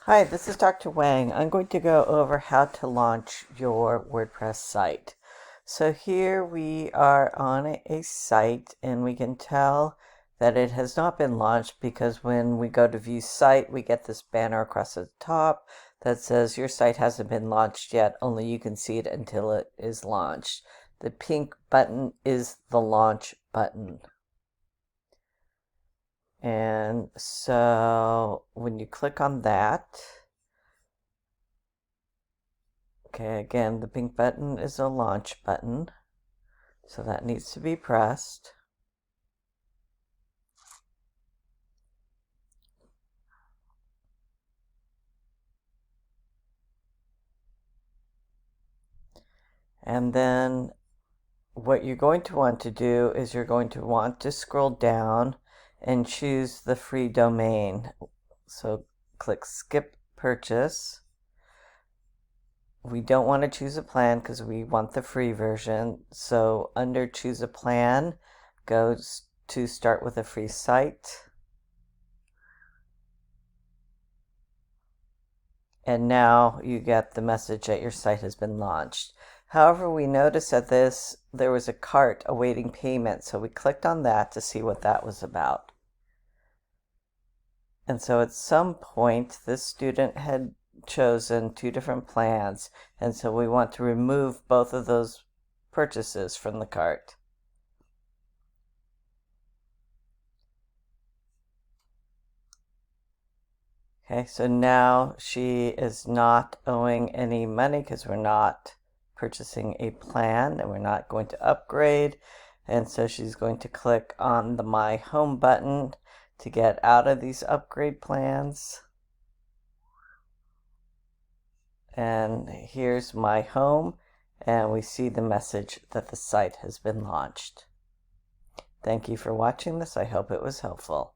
Hi, this is Dr. Wang. I'm going to go over how to launch your WordPress site. So here we are on a site, and we can tell that it has not been launched because when we go to view site, we get this banner across the top that says your site hasn't been launched yet, only you can see it until it is launched. The pink button is the launch button. And so when you click on that, okay, again, the pink button is a launch button, so that needs to be pressed. And then what you're going to want to do is you're going to want to scroll down and choose the free domain. So click skip purchase. We don't want to choose a plan because we want the free version. So under choose a plan, goes to start with a free site. And now you get the message that your site has been launched. However, we noticed that there was a cart awaiting payment, so we clicked on that to see what that was about. And so at some point, this student had chosen two different plans, and so we want to remove both of those purchases from the cart. Okay, so now she is not owing any money because we're not purchasing a plan and we're not going to upgrade. And so she's going to click on the My Home button to get out of these upgrade plans. And here's My Home, and we see the message that the site has been launched. Thank you for watching this. I hope it was helpful.